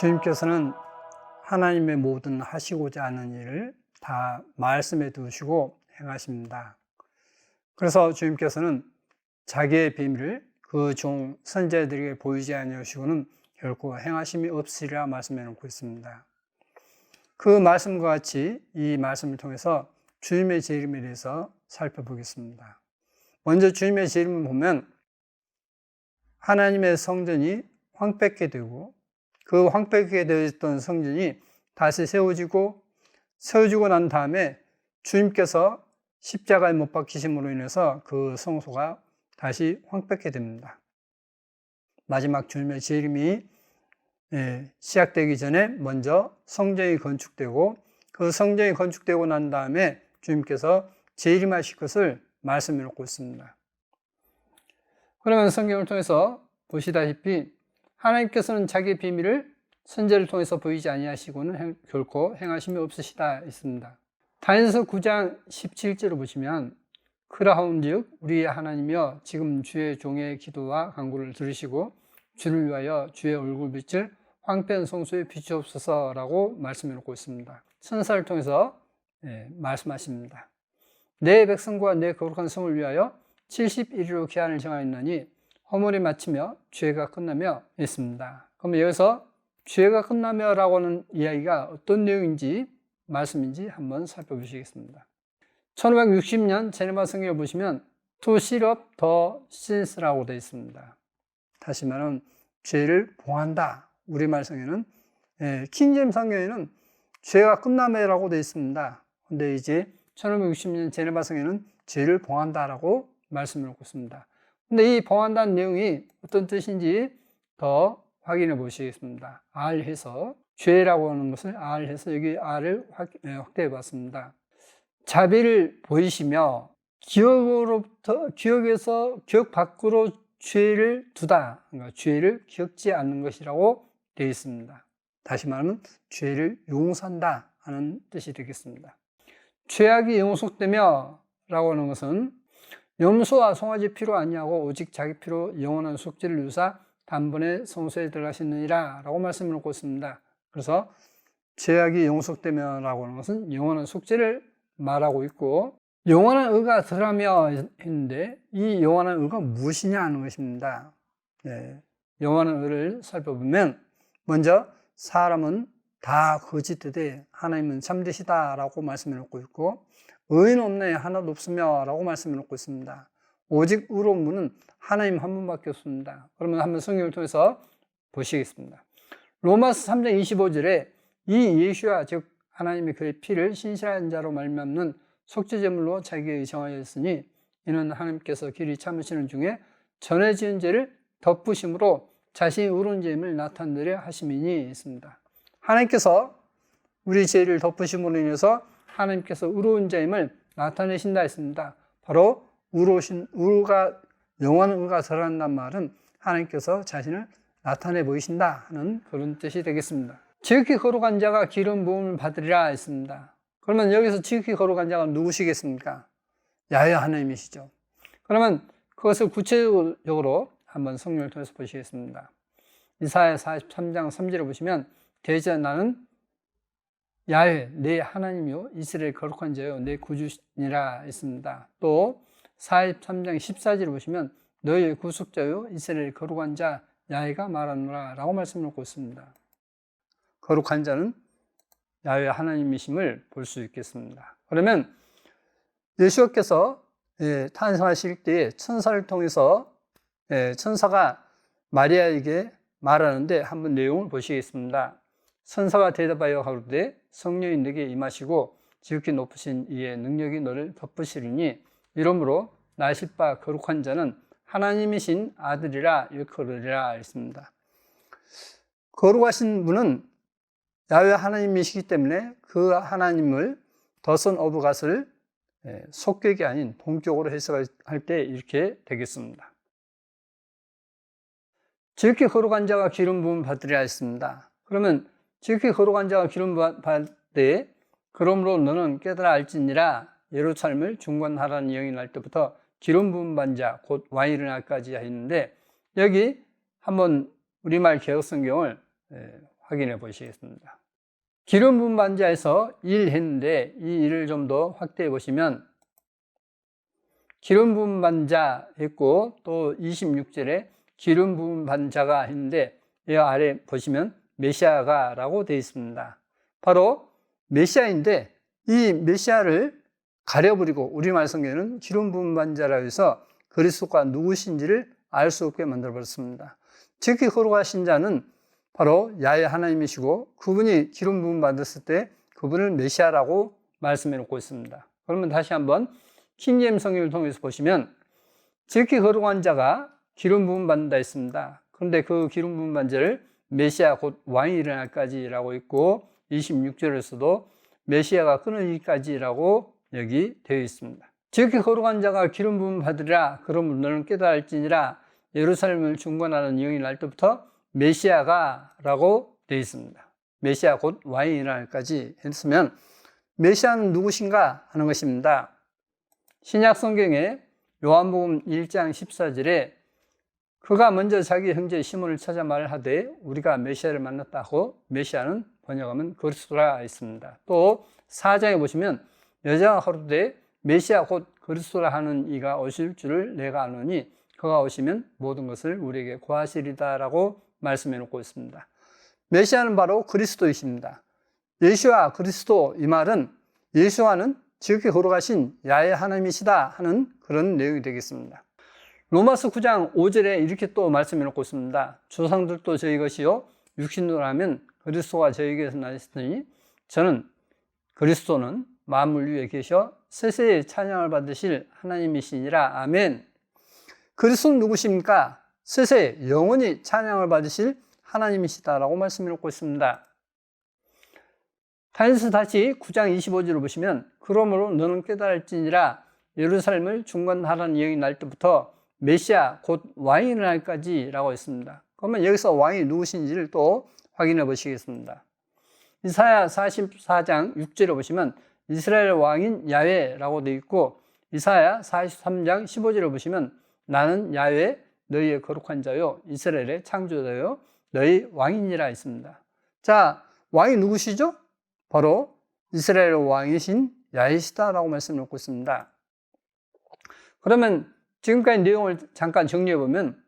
주님께서는 하나님의 모든 하시고자 하는 일을 다 말씀에 두시고 행하십니다. 그래서 주님께서는 자기의 비밀을 그 종 선지자들에게 보이지 아니하시고는 결코 행하심이 없으리라 말씀해 놓고 있습니다. 그 말씀과 같이 이 말씀을 통해서 주님의 재림에 대해서 살펴보겠습니다. 먼저 주님의 재림을 보면 하나님의 성전이 황폐케 되고 그 황폐케 되었던 성전이 다시 세워지고 난 다음에 주님께서 십자가에 못 박히심으로 인해서 그 성소가 다시 황폐케 됩니다. 마지막 주님의 재림이 시작되기 전에 먼저 성전이 건축되고 그 성전이 건축되고 난 다음에 주님께서 재림하실 것을 말씀해 놓고 있습니다. 그러면 성경을 통해서 보시다시피 하나님께서는 자기의 비밀을 선지자를 통해서 보이지 아니하시고는 결코 행하심이 없으시다 있습니다. 다니엘서 9장 17절을 보시면 그러하온즉 우리의 하나님이여 지금 주의 종의 기도와 간구를 들으시고 주를 위하여 주의 얼굴빛을 황폐한 성소에 비추옵소서라고 말씀해 놓고 있습니다. 천사를 통해서 말씀하십니다. 내 백성과 내 거룩한 성을 위하여 71일로 기한을 정하였나니 허물이 마치며 죄가 끝나며 있습니다. 그럼 여기서 죄가 끝나며라고 하는 이야기가 어떤 내용인지 말씀인지 한번 살펴보시겠습니다. 1560년 제네바 성경을 보시면 To seal up the sins라고 되어 있습니다. 다시 말하면 죄를 봉한다. 우리말 성경에는 킹제임 성경에는 죄가 끝나며라고 되어 있습니다. 근데 이제 1560년 제네바 성경에는 죄를 봉한다라고 말씀을 놓고 있습니다. 근데 이 봉한다는 내용이 어떤 뜻인지 더 확인해 보시겠습니다. R해서 죄라고 하는 것을 R해서 여기 R을 확대해 봤습니다. 자비를 보이시며 기억 밖으로 죄를 두다. 그러니까 죄를 기억지 않는 것이라고 되어 있습니다. 다시 말하면 죄를 용서한다 하는 뜻이 되겠습니다. 죄악이 용속되며 라고 하는 것은 염소와 송아지 피로 아니하고 오직 자기 피로 영원한 속죄를 이루사 단번에 성소에 들어가시느니라 라고 말씀을 놓고 있습니다. 그래서 죄악이 용속되며 라고 하는 것은 영원한 속죄를 말하고 있고 영원한 의가 들어가며 했는데 이 영원한 의가 무엇이냐 하는 것입니다. 영원한 의를 살펴보면 먼저 사람은 다 거짓되되 하나님은 참되시다 라고 말씀해 놓고 있고 의인 없네 하나도 없으며 라고 말씀해 놓고 있습니다. 오직 의로운 분은 하나님 한 분밖에 없습니다. 그러면 한번 성경을 통해서 보시겠습니다. 로마서 3장 25절에 이 예수와 즉 하나님의 그의 피를 신실한 자로 말미암는 속죄제물로 자기에게 정하였으니 이는 하나님께서 길이 참으시는 중에 전에 지은 죄를 덮으심으로 자신이 의로운 죄임을 나타내려 하심이니 있습니다. 하나님께서 우리 죄를 덮으심으로 인해서 하나님께서 의로운 자임을 나타내신다 했습니다. 바로 영원한 의가 드러난다는 말은 하나님께서 자신을 나타내 보이신다 하는 그런 뜻이 되겠습니다. 지극히 거룩한 자가 기름 부음을 받으리라 했습니다. 그러면 여기서 지극히 거룩한 자가 누구시겠습니까? 야훼 하나님이시죠. 그러면 그것을 구체적으로 한번 성경을 통해서 보시겠습니다. 이사야 43장 3절을 보시면 대저 나는 야훼 내 하나님이요 이스라엘 거룩한 자요 내 구주니라 했습니다. 또 43장 14절을 보시면 너희의 구속자요 이스라엘 거룩한 자 야훼가 말하노라 라고 말씀을 놓고 있습니다. 거룩한 자는 야훼 하나님이심을 볼 수 있겠습니다. 그러면 예수께서 탄생하실 때에 천사를 통해서 천사가 마리아에게 말하는데 한번 내용을 보시겠습니다. 천사가 대답하여 가로되 성령이 너에게 임하시고 지극히 높으신 이의 능력이 너를 덮으시리니 이러므로 나실 바 거룩한 자는 하나님이신 아들이라 일컬으리라 했습니다. 거룩하신 분은 야훼 하나님이시기 때문에 그 하나님을 The Son of God을 속격이 아닌 동격으로 해석할 때 이렇게 되겠습니다. 지극히 거룩한 자가 기름 부음을 받으리라 했습니다. 그러면 지극히 거룩한 자가 기름 받을 때 그러므로 너는 깨달아 알지니라 예루살렘을 중건하라는 영이 날 때부터 기름 부음 받은 자 곧 왕이 일어날까지 했는데 여기 한번 우리말 개혁성경을 확인해 보시겠습니다. 기름 부은 반자에서 일 했는데 이 일을 좀 더 확대해 보시면 기름 부은 반자 했고 또 26절에 기름 부은 반자가 했는데 이 아래 보시면 메시아가 라고 되어 있습니다. 바로 메시아인데 이 메시아를 가려버리고 우리말 성경에는 기름 부은 반자라 해서 그리스도가 누구신지를 알 수 없게 만들어 버렸습니다. 지극히 거룩하신 자는 바로 야훼 하나님이시고 그분이 기름 부음 받았을 때 그분을 메시아라고 말씀해 놓고 있습니다. 그러면 다시 한번 킹제임스 성경을 통해서 보시면 지극히 거룩한 자가 기름 부음 받는다 했습니다. 그런데 그 기름 부음 받은 자를 메시아 곧 왕이 일어날까지라고 있고 26절에서도 메시아가 끊어지기까지라고 여기 되어 있습니다. 지극히 거룩한 자가 기름 부음 받으리라. 그러면 너는 깨달을지니라. 예루살렘을 중건하는 영이 날 때부터 메시아가 라고 되어 있습니다. 메시아 곧 왕이 일어날까지 했으면 메시아는 누구신가 하는 것입니다. 신약 성경에 요한복음 1장 14절에 그가 먼저 자기 형제 시몬을 찾아 말하되 우리가 메시아를 만났다고 메시아는 번역하면 그리스도라 있습니다. 또 4장에 보시면 여자가 가로되 메시아 곧 그리스도라 하는 이가 오실 줄을 내가 아노니 그가 오시면 모든 것을 우리에게 고하시리다 라고 말씀해 놓고 있습니다. 메시아는 바로 그리스도이십니다. 예수와 그리스도 이 말은 예수와는 지극히 거룩하신 야훼 하나님이시다 하는 그런 내용이 되겠습니다. 로마서 9장 5절에 이렇게 또 말씀해 놓고 있습니다. 조상들도 저희 것이요 육신으로 하면 그리스도가 저희에게서 나셨으니 저는 그리스도는 만물 위에 계셔 세세의 찬양을 받으실 하나님이시니라. 아멘. 그리스도는 누구십니까? 세세 영원히 찬양을 받으실 하나님이시다라고 말씀해 놓고 있습니다. 다시 9장 25절을 보시면 그러므로 너는 깨달을지니라 예루살렘을 중건하라는 영이 날 때부터 메시아 곧 왕이 일어날까지 라고 했습니다. 그러면 여기서 왕이 누구신지를 또 확인해 보시겠습니다. 이사야 44장 6절에 보시면 이스라엘 왕인 야훼라고 되어 있고 이사야 43장 15절에 보시면 나는 야훼 너희의 거룩한 자요 이스라엘의 창조자요 너희 왕이니라 있습니다. 자, 왕이 누구시죠? 바로 이스라엘 왕이신 야훼시다라고 말씀을 놓고 있습니다. 그러면 지금까지 내용을 잠깐 정리해 보면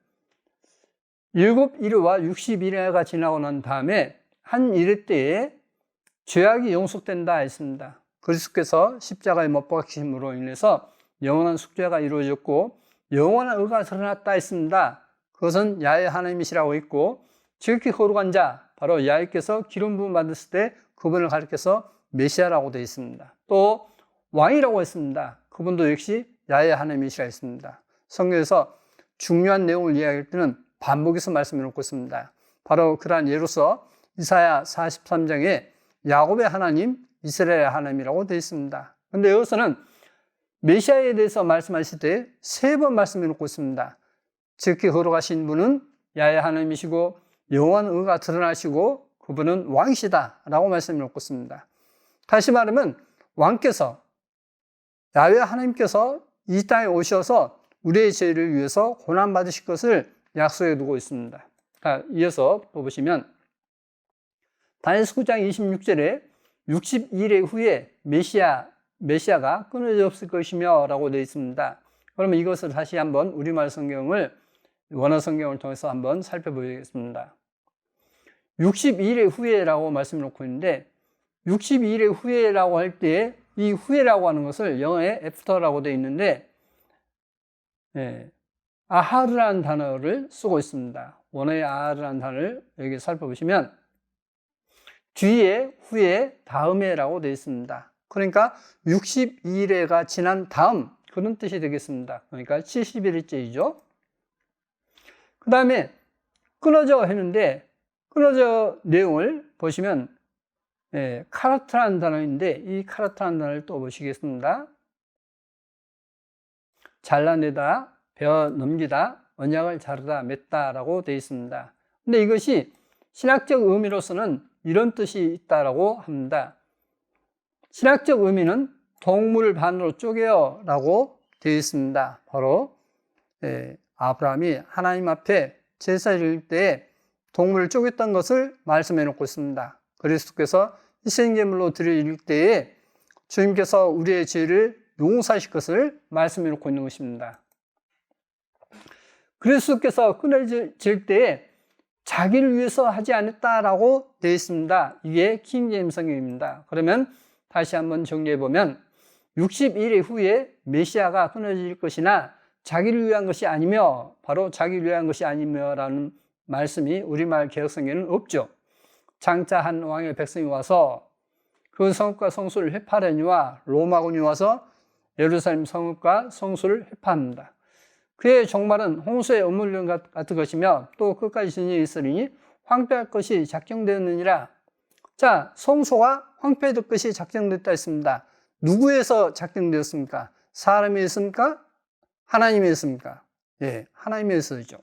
7일과 60일회가 지나고 난 다음에 한 일회 때에 죄악이 용속된다 했습니다. 그리스도께서 십자가에 못 박히심으로 인해서 영원한 속죄가 이루어졌고 영원한 의가 드러났다 했습니다. 그것은 야훼 하나님이시라고 했고 지극히 거룩한 자 바로 야훼께서 기름 부음 받았을 때 그분을 가리켜서 메시아라고 되어 있습니다. 또 왕이라고 했습니다. 그분도 역시 야훼 하나님이시라 했습니다. 성경에서 중요한 내용을 이야기할 때는 반복해서 말씀해 놓고 있습니다. 바로 그러한 예로서 이사야 43장에 야곱의 하나님, 이스라엘의 하나님이라고 되어 있습니다. 그런데 여기서는 메시아에 대해서 말씀하실 때 3번 말씀해 놓고 있습니다. 지극히 거룩하신 분은 야훼 하나님이시고 영원한 의가 드러나시고 그분은 왕이시다라고 말씀해 놓고 있습니다. 다시 말하면 왕께서 야훼 하나님께서 이 땅에 오셔서 우리의 죄를 위해서 고난받으실 것을 약속해 두고 있습니다. 이어서 보시면 다니엘서 9장 26절에 60일의 후에 메시아가 끊어져 없을 것이며 라고 되어 있습니다. 그러면 이것을 다시 한번 우리말 성경을 원어 성경을 통해서 한번 살펴보겠습니다. 62일의 후에라고 말씀을 놓고 있는데 62일의 후에라고 할 때 이 후에라고 하는 것을 영어에 after라고 되어 있는데 아하르라는 단어를 쓰고 있습니다. 원어의 아하르라는 단어를 여기 살펴보시면 뒤에, 후에, 다음에라고 되어 있습니다. 그러니까 62일에가 지난 다음 그런 뜻이 되겠습니다. 그러니까 70일째이죠. 그 다음에 끊어져 했는데 끊어져 내용을 보시면 카라트라는 단어인데 이 카라트라는 단어를 또 보시겠습니다. 잘라내다, 베어 넘기다, 언약을 자르다, 맺다라고 되어 있습니다. 근데 이것이 신학적 의미로서는 이런 뜻이 있다라고 합니다. 신학적 의미는 동물 반으로 쪼개어라고 되어 있습니다. 바로 아브라함이 하나님 앞에 제사 드릴 때 동물을 쪼갰던 것을 말씀해 놓고 있습니다. 그리스도께서 희생제물로 드릴 때에 주님께서 우리의 죄를 용서하실 것을 말씀해 놓고 있는 것입니다. 그리스도께서 끊어질 때에 자기를 위해서 하지 않았다라고 되어 있습니다. 이게 킹제임스 성경입니다. 그러면 다시 한번 정리해 보면 60일 후에 메시아가 끊어질 것이나 자기를 위한 것이 아니며, 바로 자기를 위한 것이 아니며라는 말씀이 우리말 개혁성경에는 없죠. 장차 한 왕의 백성이 와서 그 성읍과 성소를 회파하려니와 로마군이 와서 예루살렘 성읍과 성소를 회파합니다. 그의 종말은 홍수의 어물령 같은 것이며 또 끝까지 진영이 있으리니 황폐할 것이 작정되었느니라. 자, 성소가 황폐될 것이 작정됐다 했습니다. 누구에서 작정되었습니까? 사람이 했습니까? 하나님이 했습니까? 예, 하나님이 했었죠.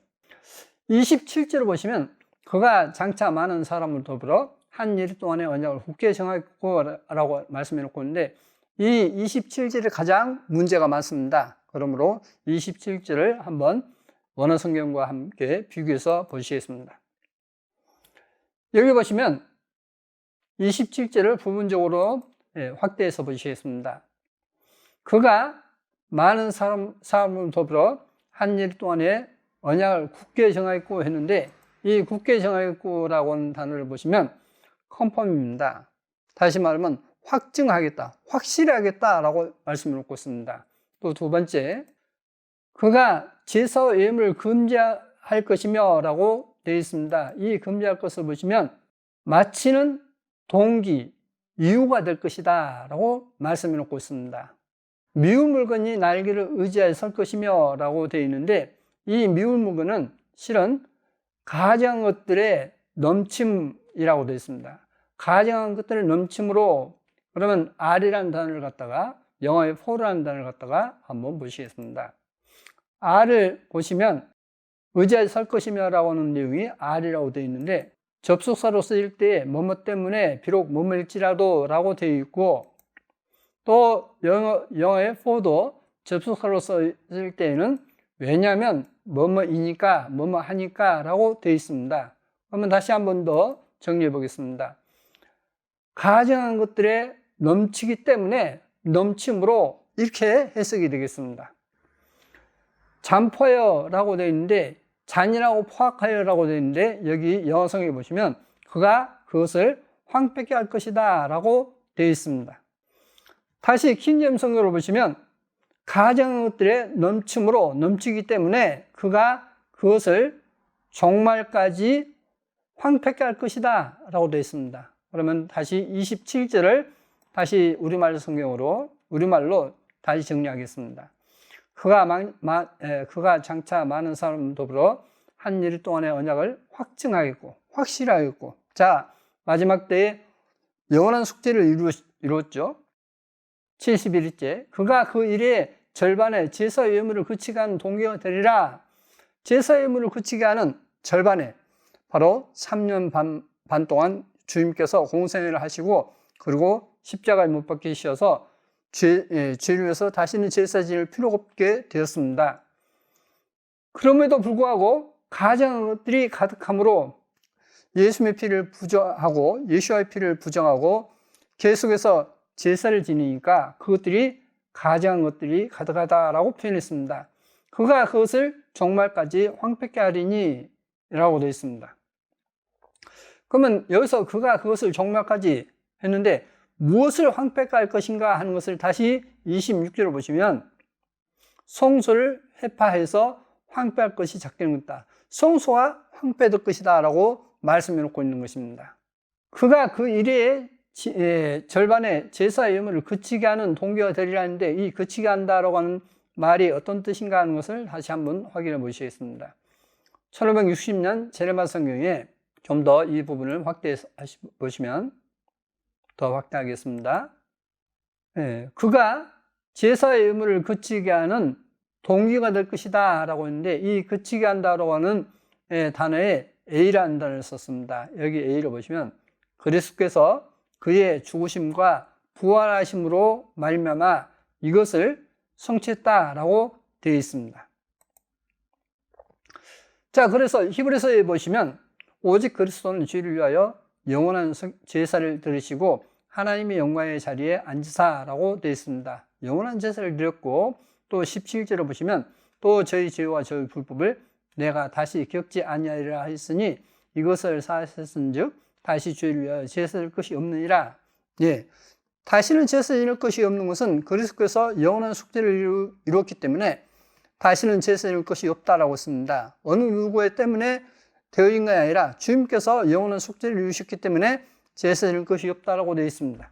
27절을 보시면 그가 장차 많은 사람을 더불어 한 일 동안의 언약을 굳게 정하고 라고 말씀해 놓고 있는데, 이 27절이 가장 문제가 많습니다. 그러므로 27절을 한번 원어 성경과 함께 비교해서 보시겠습니다. 여기 보시면 27절을 부분적으로 확대해서 보시겠습니다. 그가 많은 사람을 더불어 한 일 동안에 언약을 굳게 정하였고 했는데, 이 굳게 정하였고라고 하는 단어를 보시면 컨펌입니다. 다시 말하면 확증하겠다, 확실히 하겠다라고 말씀을 놓고 있습니다. 또 두 번째, 그가 제사와 예물을 금지할 것이며 라고 되어 있습니다. 이 금지할 것을 보시면 마치는 동기, 이유가 될 것이다 라고 말씀해 놓고 있습니다. 미운 물건이 날개를 의지하여 설 것이며 라고 되어 있는데, 이 미운 물건은 실은 가증한 것들의 넘침이라고 되어 있습니다. 가증한 것들의 넘침으로, 그러면 R이라는 단어를 갖다가 영어의 for라는 단어를 갖다가 한번 보시겠습니다. R을 보시면 의지하여 설 것이며 라고 하는 내용이 R이라고 되어 있는데, 접속사로 쓰일 때 뭐뭐 때문에 비록 뭐뭐일지라도 라고 되어 있고, 또 영어의 for도 접속사로 쓰일 때에는 왜냐하면 뭐뭐이니까 뭐뭐 하니까 라고 되어 있습니다. 그러면 다시 한 번 더 정리해 보겠습니다. 가증한 것들에 넘치기 때문에 넘침으로 이렇게 해석이 되겠습니다. 잠포하여 라고 되어 있는데 잔인하고 포악하여 라고 되어 있는데, 여기 영어 성경에 보시면 그가 그것을 황폐케 할 것이다 라고 되어 있습니다. 다시 킹제임스 성경을 보시면 가증한 것들의 넘침으로 넘치기 때문에 그가 그것을 종말까지 황폐케 할 것이다 라고 되어 있습니다. 그러면 다시 27절을 다시 우리말로 다시 정리하겠습니다. 그가 장차 많은 사람 더불어 한 일 동안의 언약을 확증하겠고 확실하겠고, 자, 마지막 때에 영원한 숙제를 이루었죠. 71일째, 그가 그 일의 절반에 제사 예물을 그치게 하는 동기가 되리라. 제사 예물을 그치게 하는 절반에 바로 3년 반 동안 주님께서 공생애를 하시고, 그리고 십자가에 못 박히셔서 죄를 위해서 다시는 제사 지낼 필요가 없게 되었습니다. 그럼에도 불구하고 가증한 것들이 가득함으로 예수의 피를 부정하고 예수와의 피를 부정하고 계속해서 제사를 지니니까 그것들이 가증한 것들이 가득하다라고 표현했습니다. 그가 그것을 종말까지 황폐케 하리니 라고 되어 있습니다. 그러면 여기서 그가 그것을 종말까지 했는데 무엇을 황폐케 할 것인가 하는 것을 다시 26절을 보시면 성소를 회파해서 황폐할 것이 작정됐다. 성소가 황폐될 것이다 라고 말씀해 놓고 있는 것입니다. 그가 그 일의 절반의 제사 예물을 그치게 하는 동기가 되리라 하는데, 이 그치게 한다라고 하는 말이 어떤 뜻인가 하는 것을 다시 한번 확인해 보시겠습니다. 1560년 제레미야 성경에 좀 더 이 부분을 확대해서 보시면 더 확대하겠습니다. 그가 제사의 의무를 그치게 하는 동기가 될 것이다 라고 했는데, 이 그치게 한다라고 하는 단어에 A라는 단어를 썼습니다. 여기 A를 보시면 그리스도께서 그의 죽으심과 부활하심으로 말미암아 이것을 성취했다라고 되어 있습니다. 자, 그래서 히브리서에 보시면 오직 그리스도는 죄를 위하여 영원한 제사를 드리시고 하나님의 영광의 자리에 앉으사라고 되어 있습니다. 영원한 제사를 드렸고 또 17절을 보시면 또 저희 죄와 저희 불법을 내가 다시 겪지 아니하리라 하였으니 이것을 사하셨은즉 다시 죄를 위하여 제사할 것이 없느니라. 예, 다시는 제사 지낼 것이 없는 것은 그리스도께서 영원한 속죄를 이루었기 때문에 다시는 제사 지낼 것이 없다라고 씁니다. 어느 누구의 때문에 되어진 것이 아니라 주님께서 영원한 속죄를 이루셨기 때문에 제사 지낼 것이 없다라고 되어 있습니다.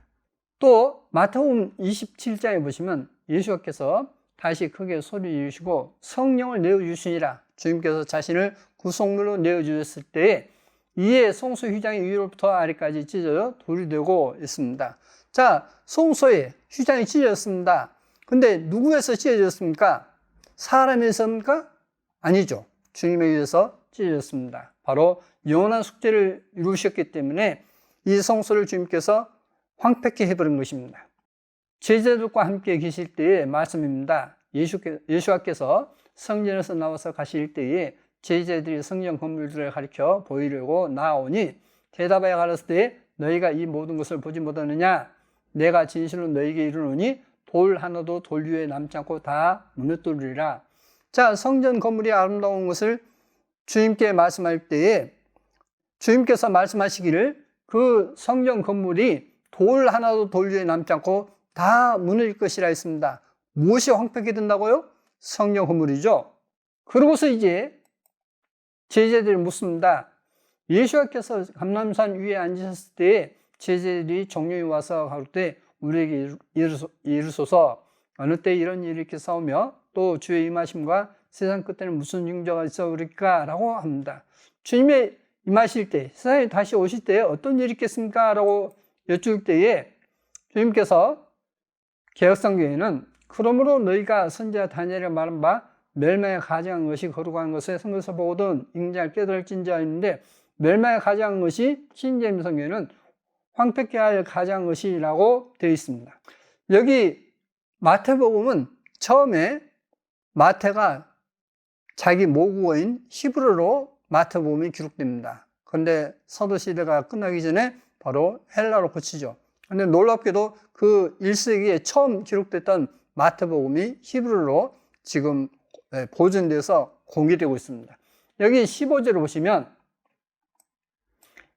또 마태복음 27장에 보시면 예수께서 다시 크게 소리 지르시고 성령을 내어주시니라. 주님께서 자신을 구속물로 내어주셨을 때에 이에 송수 휘장이 위로부터 아래까지 찢어져 돌이 되고 있습니다. 자, 송수에 휘장이 찢어졌습니다. 근데 누구에서 찢어졌습니까? 사람에서입니까? 아니죠. 주님에 의해서 찢어졌습니다. 바로 영원한 숙제를 이루셨기 때문에 이 성소를 주님께서 황폐케 해버린 것입니다. 제자들과 함께 계실 때의 말씀입니다. 예수께서 성전에서 나와서 가실 때에 제자들이 성전 건물들을 가리켜 보이려고 나아오니 대답하여 가라사대 너희가 이 모든 것을 보지 못하느냐? 내가 진실로 너희에게 이르노니 돌 하나도 돌 위에 남지 않고 다 무너뜨리리라. 자, 성전 건물이 아름다운 것을 주님께 말씀할 때에 주님께서 말씀하시기를 그 성전 건물이 돌 하나도 돌 위에 남지 않고 다 무너질 것이라 했습니다. 무엇이 황폐하게 된다고요? 성전 건물이죠. 그러고서 이제 제자들이 묻습니다. 예수께서 감람산 위에 앉으셨을 때에 제자들이 종려에 와서 가로되 우리에게 이르소서 어느 때 이런 일이 이렇게 싸우며 또 주의 임하심과 세상 끝에는 무슨 징조가 있어오리까? 라고 합니다. 주님의 임하실 때, 세상에 다시 오실 때에 어떤 일이 있겠습니까? 라고 여쭐 때에 주님께서 개혁성경에는 그러므로 너희가 선지자 다니엘이 말한 바 멸망에 가져간 것이 거룩한 것에 성경에서 보거든 인자를 깨달을진자 있는데 멸망에 가져간 것이 신제임 성경에는 황폐케 할 가져간 것이라고 되어 있습니다. 여기 마태복음은 처음에 마태가 자기 모국어인 히브리어로 마태복음이 기록됩니다. 그런데 서도시대가 끝나기 전에 바로 헬라로 고치죠. 그런데 놀랍게도 그 1세기에 처음 기록됐던 마태복음이 히브리어로 지금 보존돼서 공개되고 있습니다. 여기 15절을 보시면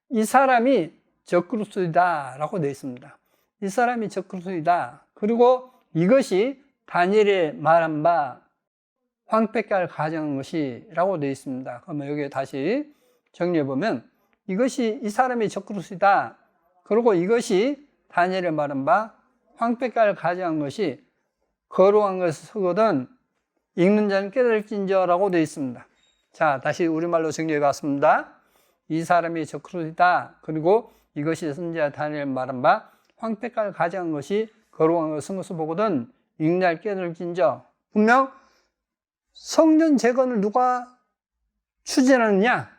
이 사람이 적그리스도이다 라고 되어 있습니다. 이 사람이 적그리스도이다. 그리고 이것이 다니엘의 말한 바 황폐케 할 가져간 것이라고 되어 있습니다. 그러면 여기 다시 정리해보면 이것이 이 사람이 적그리스도이다. 그리고 이것이 다니엘의 말한 바 황폐케 할 가져간 것이 거룩한 것을 쓰거든 읽는 자는 깨달을진저라고 되어 있습니다. 자, 다시 우리말로 정리해 봤습니다. 이 사람이 적그리스도이다. 그리고 이것이 선지자 다니엘 말한 바 황폐케 할 가져간 것이 거룩한 것을 쓴 것을 보거든 읽는 자를 깨달을진저. 분명 성전 재건을 누가 추진하느냐?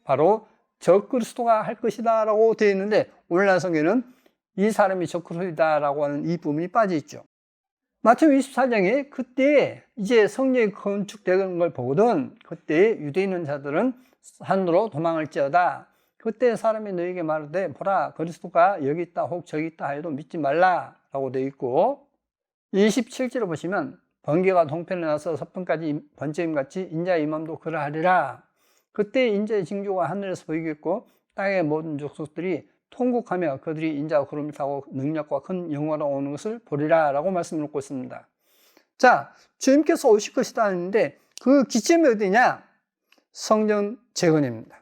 바로 적그리스도가 할 것이다 라고 되어 있는데 오늘날 성경에는 이 사람이 적그리스도이다 라고 하는 이 부분이 빠져 있죠. 마태복음 24장에 그때 이제 성전이 건축되는 걸 보거든 그때 유대인 있는 자들은 산으로 도망을지어다. 그때 사람이 너에게 말하되 보라 그리스도가 여기 있다 혹 저기 있다 하여도 믿지 말라 라고 되어 있고 27절을 보시면 번개가 동편에 나서 서편까지 번쩍임같이 인자의 임함도 그러하리라. 그때 인자의 징조가 하늘에서 보이겠고 땅의 모든 족속들이 통곡하며 그들이 인자와 구름을 타고 능력과 큰 영광으로 오는 것을 보리라 라고 말씀을 놓고 있습니다. 자, 주님께서 오실 것이다 하는데 그 기점이 어디냐? 성전 재건입니다.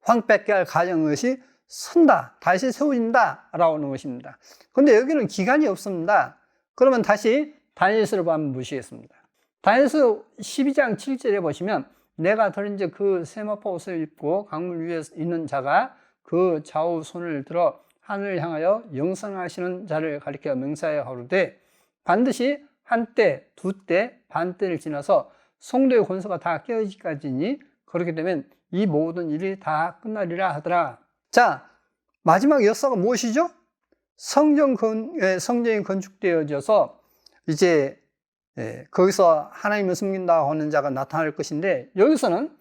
황폐케 할 가져간 것이 선다, 다시 세워진다 라고 하는 것입니다. 그런데 여기는 기간이 없습니다. 그러면 다시 다니엘서를 한번 보시겠습니다. 다니엘서 12장 7절에 보시면 내가 들은즉 그 세마포 옷을 입고 강물 위에 있는 자가 그 좌우 손을 들어 하늘을 향하여 영성하시는 자를 가리켜 명사하여 가로되 반드시 한때, 두때, 반때를 지나서 성도의 권세가 다 깨어지기까지니 그렇게 되면 이 모든 일이 다 끝나리라 하더라. 자, 마지막 역사가 무엇이죠? 성전이 건축되어져서 이제 거기서 하나님을 섬긴다고 하는 자가 나타날 것인데 여기서는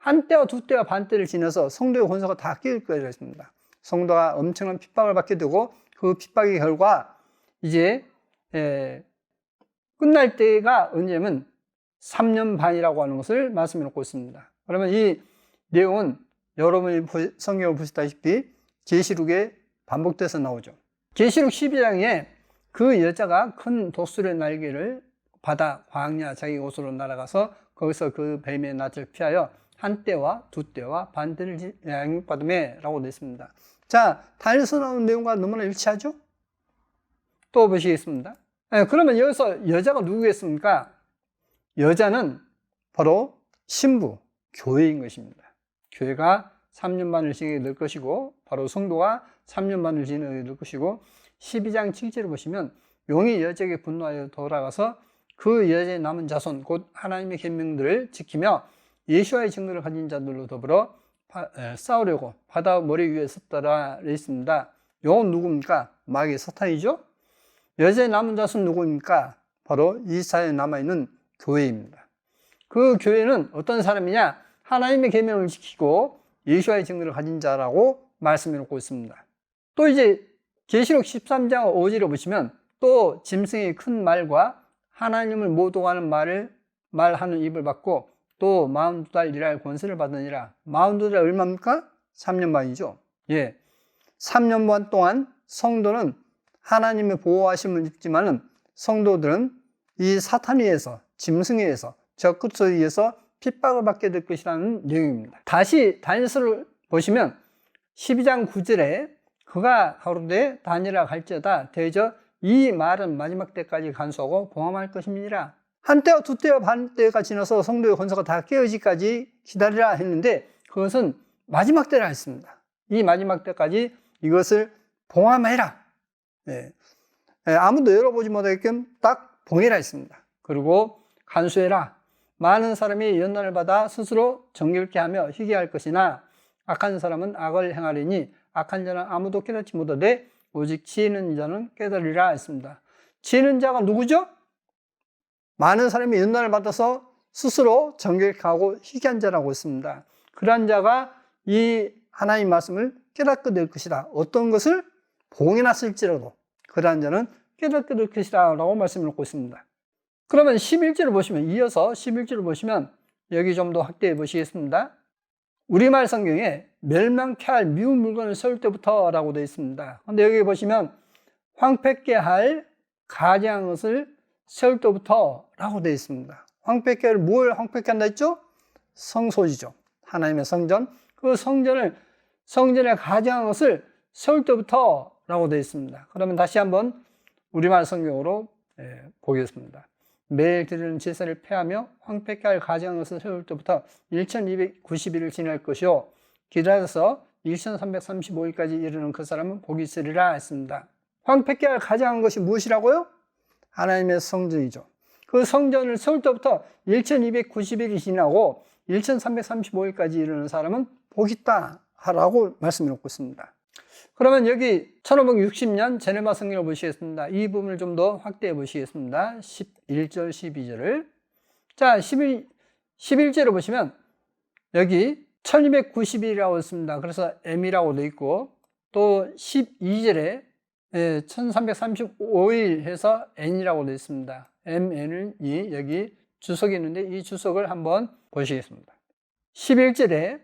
한때와 두때와 반때를 지나서 성도의 권세가 다 깨질 거라 했습니다. 성도가 엄청난 핍박을 받게 되고 그 핍박의 결과 이제 끝날 때가 언제냐면 3년 반이라고 하는 것을 말씀해 놓고 있습니다. 그러면 이 내용은 여러분이 성경을 보시다시피 계시록에 반복돼서 나오죠. 계시록 12장에 그 여자가 큰 독수리의 날개를 받아 광야 자기 곳으로 날아가서 거기서 그 뱀의 낯을 피하여 한때와 두때와 반때를 양육받음에 라고 되어 있습니다. 자, 다니엘서 나오는 내용과 너무나 일치하죠? 또 보시겠습니다. 그러면 여기서 여자가 누구겠습니까? 여자는 바로 신부, 교회인 것입니다. 교회가 3년 반을 지내게 될 것이고 바로 성도가 3년 반을 지내게 될 것이고 12장 7절을 보시면 용이 여자에게 분노하여 돌아가서 그 여자의 남은 자손 곧 하나님의 계명들을 지키며 예수와의 증거를 가진 자들로 더불어 싸우려고 바다 머리 위에 섰더라 있습니다. 용은 누굽니까? 마귀의 사탄이죠. 여자의 남은 자손 누구입니까? 바로 이 사회에 남아있는 교회입니다. 그 교회는 어떤 사람이냐? 하나님의 계명을 지키고 예수와의 증거를 가진 자라고 말씀해 놓고 있습니다. 또 이제 계시록 13장 5절을 보시면 또 짐승의 큰 말과 하나님을 모독하는 말하는 입을 받고 또 42달 일할 권세를 받으니라. 42달 얼마입니까? 3년 반이죠. 예. 3년 반 동안 성도는 하나님의 보호하심을 입지만은 성도들은 이 사탄에 의해서, 짐승에 의해서, 적그리스도에 의해서 핍박을 받게 될 것이라는 내용입니다. 다시 다니엘서를 보시면 12장 9절에 그가 가로되 다니엘아 갈지어다 대저 이 말은 마지막 때까지 간수하고 봉함할 것임이니라. 한때와 두때와 반때가 지나서 성도의 권세가 다 깨어지기까지 기다리라 했는데 그것은 마지막 때라 했습니다. 이 마지막 때까지 이것을 봉함해라. 아무도 열어보지 못하게끔 딱 봉해라 했습니다. 그리고 간수해라. 많은 사람이 연단을 받아 스스로 정결케 하며 희귀할 것이나 악한 사람은 악을 행하리니 악한 자는 아무도 깨닫지 못하되 오직 지혜 있는 자는 깨달으리라 했습니다. 지혜 있는 자가 누구죠? 많은 사람이 연단을 받아서 스스로 정결케 하고 희귀한 자라고 했습니다. 그러한 자가 이 하나님 말씀을 깨닫게 될 것이다. 어떤 것을 봉해놨을지라도 그러한 자는 깨닫게 될 것이다 라고 말씀을 놓고 있습니다. 그러면 11절을 보시면 이어서 11절을 보시면 여기 좀 더 확대해 보시겠습니다. 우리말 성경에 멸망케 할 미운 물건을 세울 때부터 라고 되어 있습니다. 그런데 여기 보시면 황폐케 할 가증한 것을 세울 때부터 라고 되어 있습니다. 황폐케 할 뭘 황폐케 한다 했죠? 성소지죠. 하나님의 성전. 그 성전에 가증한 것을 세울 때부터 라고 되어 있습니다. 그러면 다시 한번 우리말 성경으로 보겠습니다. 매일 드리는 제사를 폐하며 황폐케 할 가증한 것을 세울 때부터 1290일을 지낼 것이요 기다려서 1335일까지 이르는 그 사람은 복이 있으리라 했습니다. 황폐케 할 가증한 것이 무엇이라고요? 하나님의 성전이죠. 그 성전을 세울 때부터 1290일이 지나고 1335일까지 이르는 사람은 복이 있다 라고 말씀을 놓고 있습니다. 그러면 여기 1560년 제네바 성경을 보시겠습니다. 이 부분을 좀 더 확대해 보시겠습니다. 11절, 12절을. 자, 11절을 보시면 여기 1290일이라고 했습니다. 그래서 M이라고 되어 있고 또 12절에 1335일 해서 N이라고 되어 있습니다. MN은 여기 주석이 있는데 이 주석을 한번 보시겠습니다. 11절에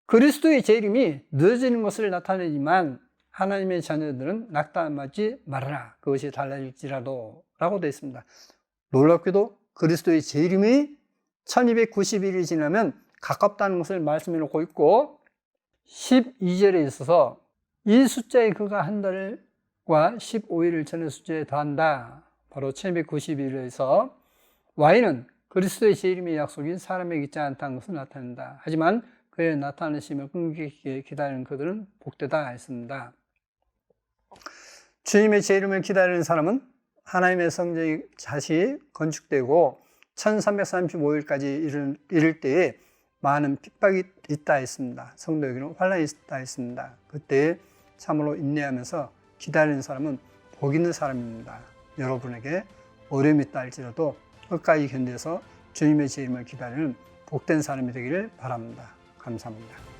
그리스도의 재림이 늦어지는 것을 나타내지만 하나님의 자녀들은 낙담하지 말아라. 그것이 달라질지라도 라고 되어 있습니다. 놀랍게도 그리스도의 재림이 1290일이 지나면 가깝다는 것을 말씀해 놓고 있고 12절에 있어서 이 숫자에 그가 한 달과 15일을 전의 숫자에 더한다. 바로 1290일에서 Y는 그리스도의 재림의 약속인 사람에게 있지 않다는 것을 나타낸다. 하지만 그의 나타나심을 끈기게 기다리는 그들은 복되다 했습니다. 주님의 재림을 기다리는 사람은 하나님의 성전이 다시 건축되고 1335일까지 이를 때에 많은 핍박이 있다 했습니다. 성도에게는 환란이 있다 했습니다. 그때 참으로 인내하면서 기다리는 사람은 복 있는 사람입니다. 여러분에게 어려움이 있다 할지라도 끝까지 견뎌서 주님의 재림을 기다리는 복된 사람이 되기를 바랍니다. 감사합니다.